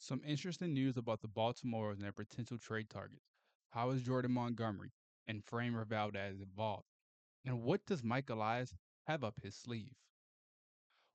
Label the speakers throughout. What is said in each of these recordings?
Speaker 1: Some interesting news about the Baltimore Orioles and their potential trade targets. How is Jordan Montgomery and Framer Valdez involved? And what does Mike Elias have up his sleeve?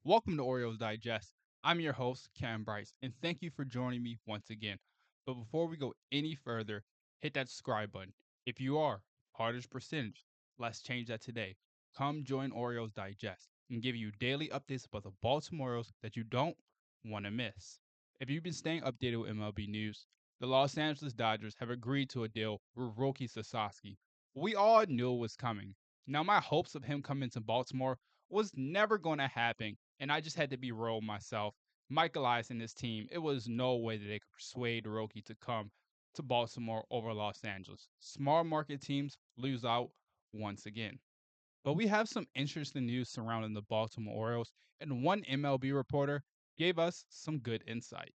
Speaker 1: Welcome to Orioles Digest. I'm your host, Kam Brice, and thank you for joining me once again. But before we go any further, hit that subscribe button. If you are part of this percentage, let's change that today. Come join Orioles Digest and give you daily updates about the Baltimore Orioles that you don't want to miss. If you've been staying updated with MLB news, the Los Angeles Dodgers have agreed to a deal with Roki Sasaki. We all knew it was coming. Now, my hopes of him coming to Baltimore was never going to happen, and I just had to be real myself. Mike Elias and his team, it was no way that they could persuade Roki to come to Baltimore over Los Angeles. Small market teams lose out once again. But we have some interesting news surrounding the Baltimore Orioles, and one MLB reporter gave us some good insight.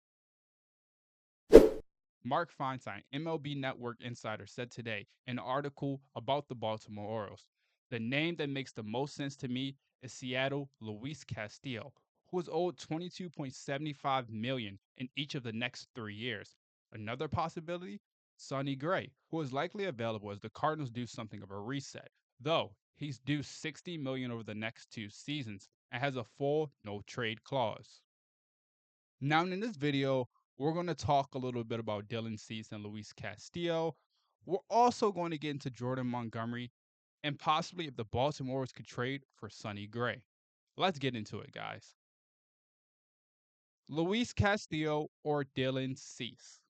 Speaker 1: Mark Feinstein, MLB Network insider, said today in an article about the Baltimore Orioles, the name that makes the most sense to me is Seattle Luis Castillo, who is owed $22.75 million in each of the next 3 years. Another possibility, Sonny Gray, who is likely available as the Cardinals do something of a reset, though he's due $60 million over the next 2 seasons and has a full no trade clause. Now, in this video, we're going to talk a little bit about Dylan Cease and Luis Castillo. We're also going to get into Jordan Montgomery and possibly if the Baltimore Orioles could trade for Sonny Gray. Let's get into it, guys. Luis Castillo or Dylan Cease?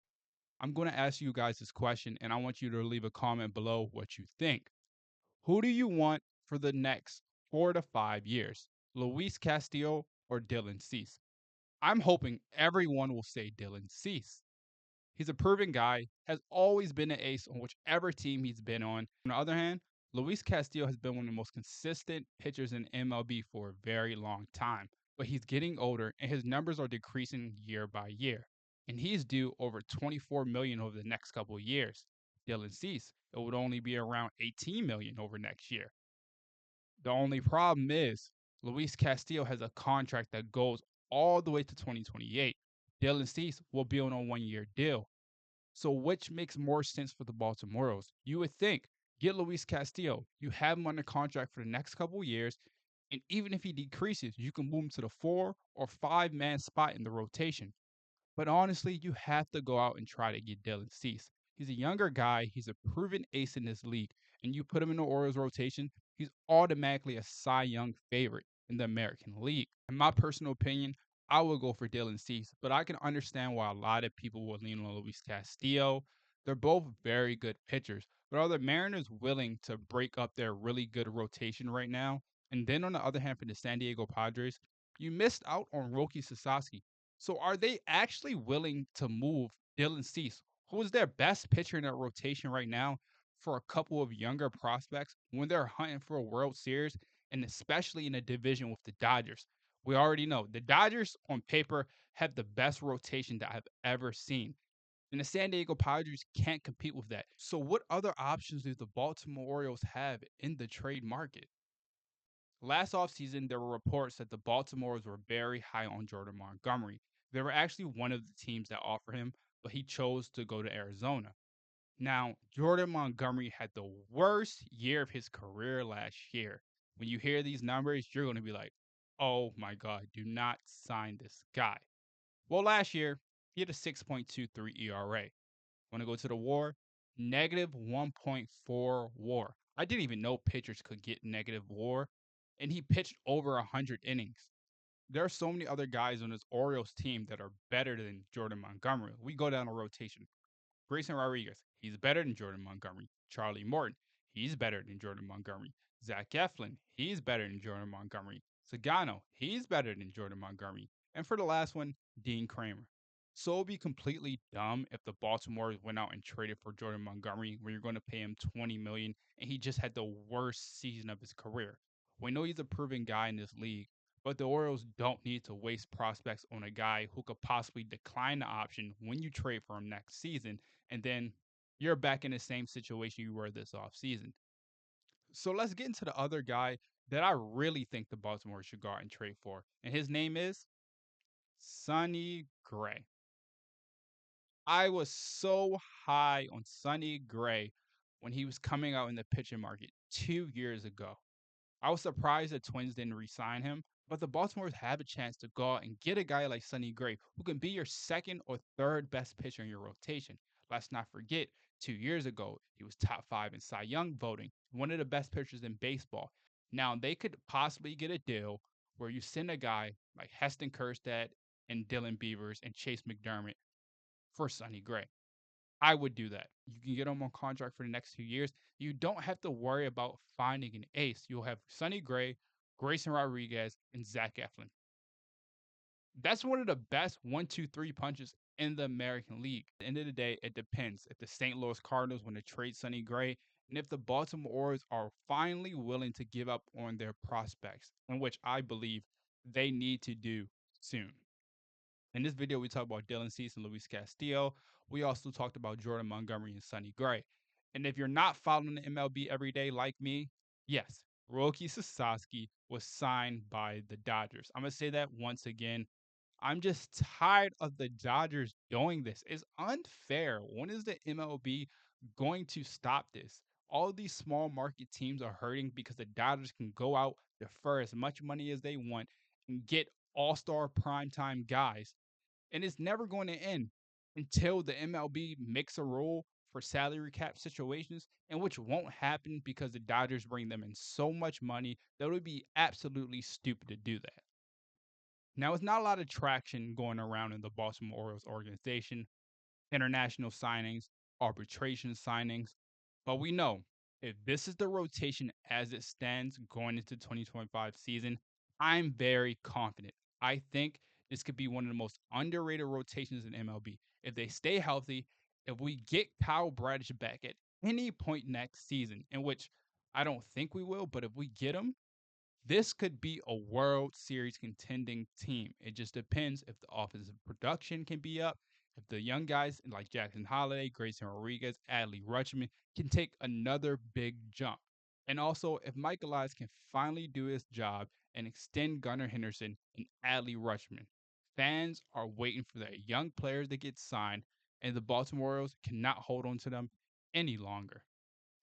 Speaker 1: I'm going to ask you guys this question, and I want you to leave a comment below what you think. Who do you want for the next 4 to 5 years? Luis Castillo or Dylan Cease? I'm hoping everyone will say Dylan Cease. He's a proven guy, has always been an ace on whichever team he's been on. On the other hand, Luis Castillo has been one of the most consistent pitchers in MLB for a very long time, but he's getting older and his numbers are decreasing year by year. And he's due over $24 million over the next couple of years. Dylan Cease, it would only be around $18 million over next year. The only problem is Luis Castillo has a contract that goes all the way to 2028. Dylan Cease will be on a 1 year deal. So which makes more sense for the Baltimore Orioles? You would think, get Luis Castillo. You have him under contract for the next couple of years, and even if he decreases, you can move him to the 4 or 5 man spot in the rotation. But honestly, you have to go out and try to get Dylan Cease. He's a younger guy. He's a proven ace in this league. And you put him in the Orioles rotation, he's automatically a Cy Young favorite in the American League. In my personal opinion, I would go for Dylan Cease, but I can understand why a lot of people will lean on Luis Castillo. They're both very good pitchers. But are the Mariners willing to break up their really good rotation right now? And then on the other hand, for the San Diego Padres, you missed out on Roki Sasaki. So are they actually willing to move Dylan Cease, who is their best pitcher in that rotation right now, for a couple of younger prospects when they're hunting for a World Series and especially in a division with the Dodgers? We already know the Dodgers on paper have the best rotation that I've ever seen. And the San Diego Padres can't compete with that. So what other options do the Baltimore Orioles have in the trade market? Last offseason, there were reports that the Baltimore's were very high on Jordan Montgomery. They were actually one of the teams that offered him, but he chose to go to Arizona. Now, Jordan Montgomery had the worst year of his career last year. When you hear these numbers, you're going to be like, oh my God, do not sign this guy. Well, last year, he had a 6.23 ERA. Want to go to the war? Negative 1.4 war. I didn't even know pitchers could get negative war, and he pitched over 100 innings. There are so many other guys on this Orioles team that are better than Jordan Montgomery. We go down a rotation. Grayson Rodriguez, he's better than Jordan Montgomery. Charlie Morton, he's better than Jordan Montgomery. Zach Eflin, he's better than Jordan Montgomery. Sagano, he's better than Jordan Montgomery. And for the last one, Dean Kramer. So it would be completely dumb if the Baltimore went out and traded for Jordan Montgomery when you're going to pay him $20 million and he just had the worst season of his career. We know he's a proven guy in this league, but the Orioles don't need to waste prospects on a guy who could possibly decline the option when you trade for him next season, and then you're back in the same situation you were this offseason. So let's get into the other guy that I really think the Baltimore should go out and trade for, and his name is Sonny Gray. I was so high on Sonny Gray when he was coming out in the pitching market 2 years ago. I was surprised the Twins didn't re-sign him, but the Baltimores have a chance to go out and get a guy like Sonny Gray who can be your second or third best pitcher in your rotation. Let's not forget, 2 years ago, he was top five in Cy Young voting, one of the best pitchers in baseball. Now, they could possibly get a deal where you send a guy like Heston Kjerstad and Dylan Beavers and Chase McDermott for Sonny Gray. I would do that. You can get him on contract for the next 2 years. You don't have to worry about finding an ace. You'll have Sonny Gray, Grayson Rodriguez, and Zach Eflin. That's one of the best 1, 2, 3 punches in the American League. At the end of the day, it depends if the St. Louis Cardinals want to trade Sonny Gray and if the Baltimore Orioles are finally willing to give up on their prospects, in which I believe they need to do soon. In this video, we talked about Dylan Cease and Luis Castillo. We also talked about Jordan Montgomery and Sonny Gray. And if you're not following the MLB every day like me, yes, Roki Sasaki was signed by the Dodgers. I'm going to say that once again. I'm just tired of the Dodgers doing this. It's unfair. When is the MLB going to stop this? All these small market teams are hurting because the Dodgers can go out, defer as much money as they want, and get all-star primetime guys, and it's never going to end until the MLB makes a rule for salary cap situations, and which won't happen because the Dodgers bring them in so much money that it would be absolutely stupid to do that. Now, it's not a lot of traction going around in the Baltimore Orioles organization, international signings, arbitration signings. But we know if this is the rotation as it stands going into 2025 season, I'm very confident. I think this could be one of the most underrated rotations in MLB. If they stay healthy, if we get Kyle Bradish back at any point next season, in which I don't think we will, but if we get him, this could be a World Series contending team. It just depends if the offensive production can be up, if the young guys like Jackson Holliday, Grayson Rodriguez, Adley Rutschman can take another big jump. And also, if Mike Elias can finally do his job and extend Gunnar Henderson and Adley Rutschman. Fans are waiting for their young players to get signed, and the Baltimore Orioles cannot hold on to them any longer.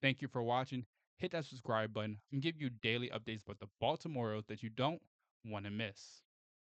Speaker 1: Thank you for watching. Hit that subscribe button and give you daily updates about the Baltimore Orioles that you don't want to miss.